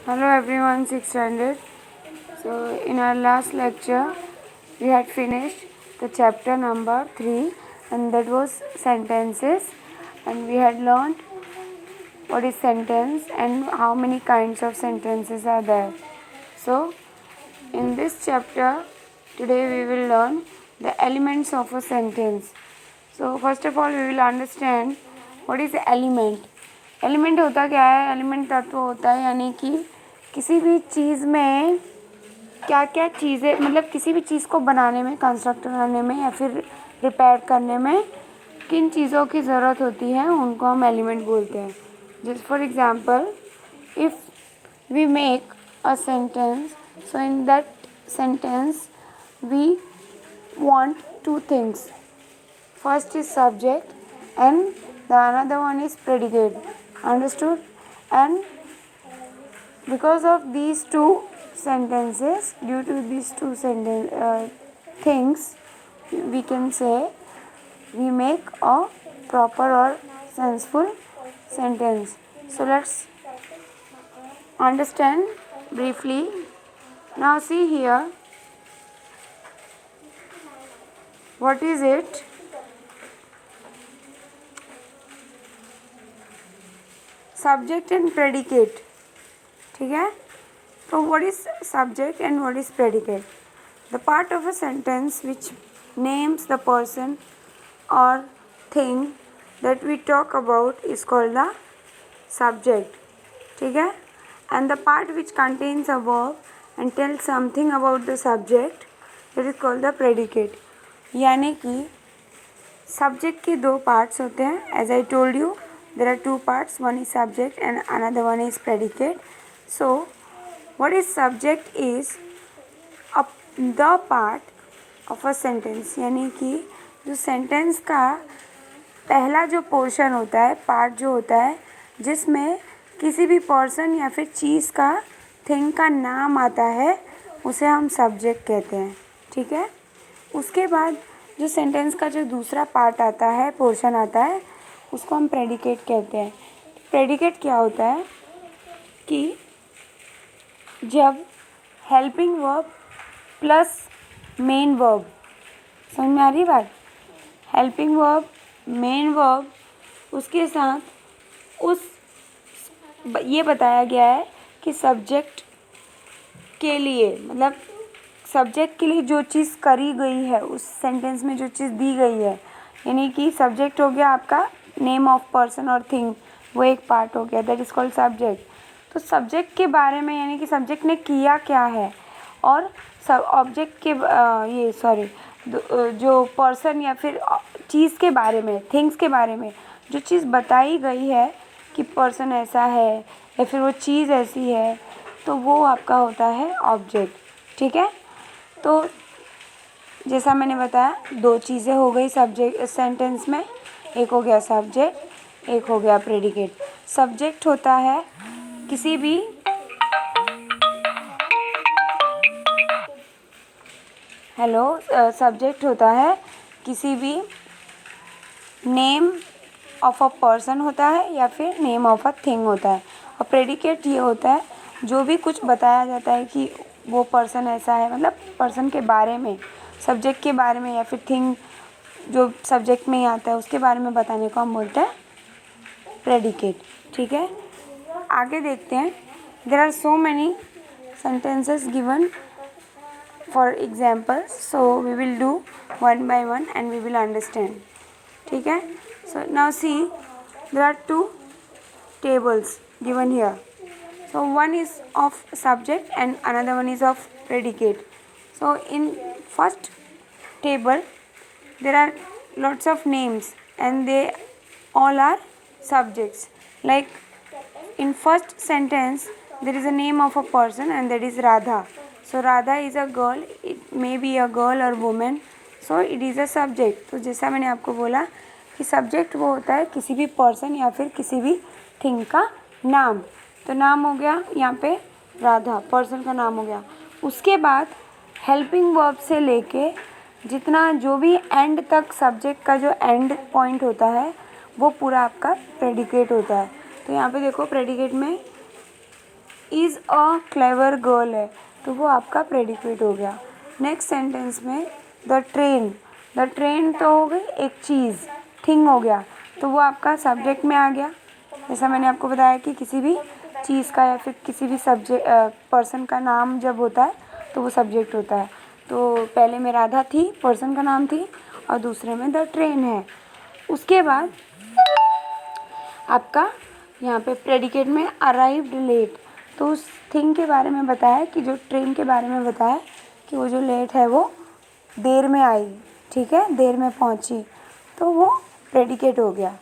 Hello everyone, 6th standard. So in our last lecture, we had finished the chapter number 3 and that was sentences, and we had learned what is sentence and how many kinds of sentences are there. So in this chapter, today we will learn the elements of a sentence. So first of all, we will understand what is element. Element होता क्या है? Element तत्व होता है यानी कि किसी भी चीज़ में क्या क्या चीज़ें, मतलब किसी भी चीज़ को बनाने में, कंस्ट्रक्ट करने में या फिर रिपेयर करने में किन चीज़ों की ज़रूरत होती है उनको हम एलिमेंट बोलते हैं. Just for example, if we make a sentence, so in that sentence we want two things. First is subject and the another one is predicate. Understood? And because of these two sentences, due to these two things, we can say we make a proper or senseful sentence. So let's understand briefly. Now see here, what is it? Subject and predicate. ठीक है? So what is subject and what is predicate? The part of a sentence which names the person or thing that we talk about is called the subject. ठीक है? And the part which contains a verb and tells something about the subject, that is called the predicate. यानी कि subject के दो parts होते हैं. As I told you, there are two parts, one is subject and another one is predicate. So what is subject is the part of a sentence, यानी कि जो sentence का पहला जो पोर्शन होता है, पार्ट जो होता है, जिसमें किसी भी पर्सन या फिर चीज़ का, थिंग का नाम आता है, उसे हम सब्जेक्ट कहते हैं. ठीक है? उसके बाद जो सेंटेंस का जो दूसरा पार्ट आता है, पोर्शन आता है, उसको हम प्रेडिकेट कहते हैं. प्रेडिकेट क्या होता है कि जब helping verb plus main verb, समझ में आ रही बात? हेल्पिंग वर्ब, मेन वर्ब, उसके साथ ये बताया गया है कि सब्जेक्ट के लिए, मतलब सब्जेक्ट के लिए जो चीज़ करी गई है, उस सेंटेंस में जो चीज़ दी गई है, यानी कि सब्जेक्ट हो गया आपका नेम ऑफ पर्सन और थिंग, वो एक पार्ट हो गया, दैट इज़ कॉल्ड सब्जेक्ट. तो सब्जेक्ट के बारे में, यानी कि सब्जेक्ट ने किया क्या है, और सब ऑब्जेक्ट के जो पर्सन या फिर चीज़ के बारे में, थिंग्स के बारे में जो चीज़ बताई गई है कि पर्सन ऐसा है या फिर वो चीज़ ऐसी है, तो वो आपका होता है ऑब्जेक्ट. ठीक है? तो जैसा मैंने बताया, दो चीज़ें हो गई सब्जेक्ट सेंटेंस में, एक हो गया सब्जेक्ट, एक हो गया प्रेडिकेट. सब्जेक्ट होता है किसी भी सब्जेक्ट होता है किसी भी नेम ऑफ अ पर्सन होता है या फिर नेम ऑफ अ थिंग होता है. और प्रेडिकेट ये होता है जो भी कुछ बताया जाता है कि वो पर्सन ऐसा है, मतलब पर्सन के बारे में, सब्जेक्ट के बारे में या फिर थिंग जो सब्जेक्ट में ही आता है उसके बारे में बताने को हम बोलते हैं प्रेडिकेट. ठीक है? आगे देखते हैं. There are so many sentences given for example, so we will do one by one and we will understand. ठीक है? So now see, there are two tables given here. So one is of subject and another one is of predicate. So in first table there are lots of names and they all are subjects. Like in first sentence there is a name of a person and that is Radha. So Radha is a girl, it may be a girl or woman, so it is a subject. तो जैसा मैंने आपको बोला कि subject वो होता है किसी भी पर्सन या फिर किसी भी थिंग का नाम. तो नाम हो गया यहाँ पे राधा, पर्सन का नाम हो गया. उसके बाद हेल्पिंग वर्ब से लेके जितना जो भी एंड तक सब्जेक्ट का जो एंड पॉइंट होता है वो पूरा आपका प्रेडिकेट होता है. तो यहाँ पे देखो, प्रेडिकेट में इज़ अ क्लेवर गर्ल है, तो वो आपका प्रेडिकेट हो गया। नेक्स्ट सेंटेंस में द ट्रेन तो हो गई एक चीज़, थिंग हो गया, तो वो आपका सब्जेक्ट में आ गया। जैसा मैंने आपको बताया कि किसी भी चीज़ का या फिर किसी भी पर्सन का नाम जब होता है तो वो सब्जेक्ट होता है। तो पहले में राधा थी, पर्सन का नाम थी, और दूसरे में द ट्रेन है। उसके बाद आपका यहाँ पे प्रेडिकेट में अराइव्ड लेट, तो उस थिंग के बारे में बताया कि जो ट्रेन के बारे में बताया कि वो जो लेट है वो देर में आई, ठीक है, देर में पहुँची, तो वो प्रेडिकेट हो गया।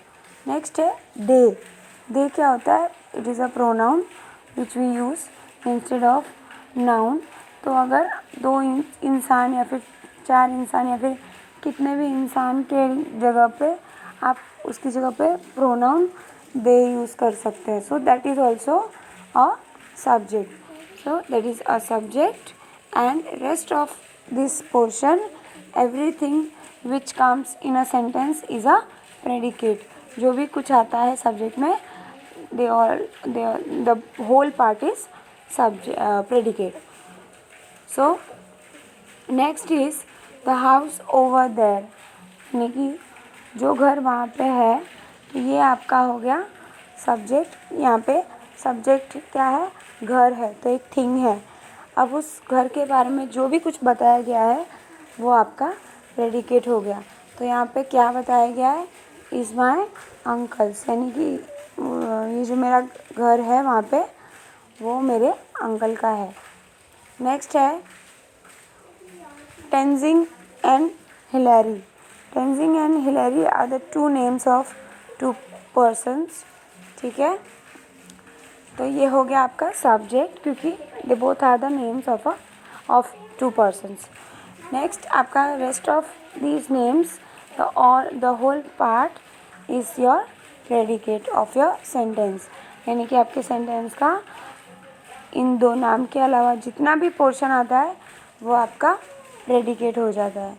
नेक्स्ट है दे क्या होता है? It is a pronoun which we use instead of noun. तो अगर दो इंसान या फिर चार इंसान या फिर कितने भी इंसान के जगह पे आप उसकी जगह पे प्रोनाउन दे यूज़ कर सकते हैं। So that is also a subject. So that is a subject and rest of this portion everything which comes in a sentence is a predicate. जो भी कुछ आता है सब्जेक्ट में, the whole part is predicate. So next is the house over there, यानी कि जो घर वहाँ पे है, तो ये आपका हो गया सब्जेक्ट। यहाँ पे सब्जेक्ट क्या है? घर है, तो एक थिंग है। अब उस घर के बारे में जो भी कुछ बताया गया है वो आपका प्रेडिकेट हो गया। तो यहाँ पे क्या बताया गया है? इज़ माई अंकल्स, यानी कि ये जो मेरा घर है वहाँ पे वो मेरे अंकल का है। नेक्स्ट है Tenzing and Hillary. Tenzing and Hillary are the two names of two persons, ठीक है। तो ये हो गया आपका सब्जेक्ट, क्योंकि they both are the names of two persons. Next आपका rest of these names the whole part is your predicate of your sentence, यानी कि आपके सेंटेंस का इन दो नाम के अलावा जितना भी पोर्शन आता है वो आपका प्रेडिकेट हो जाता है।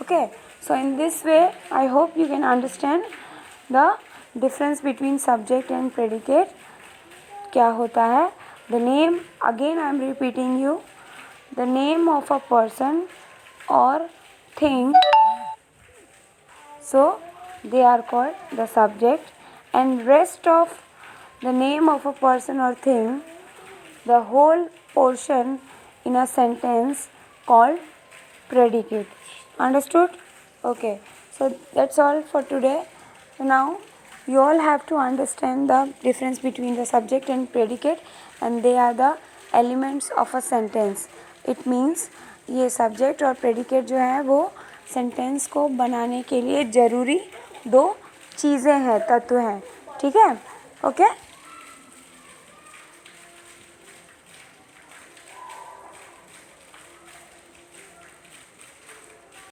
Okay, so in this way I hope you can understand the difference between subject and predicate. क्या होता है? The name, again I am repeating you, the name of a person और thing, so they are called the subject, and rest of the name of a person or thing, the whole portion in a sentence called predicate. Understood? Okay, so that's all for today. So now you all have to understand the difference between the subject and predicate, and they are the elements of a sentence. It means ये subject और predicate जो है वो sentence को बनाने के लिए ज़रूरी दो चीज़ें हैं, तत्व हैं, ठीक है। ओके।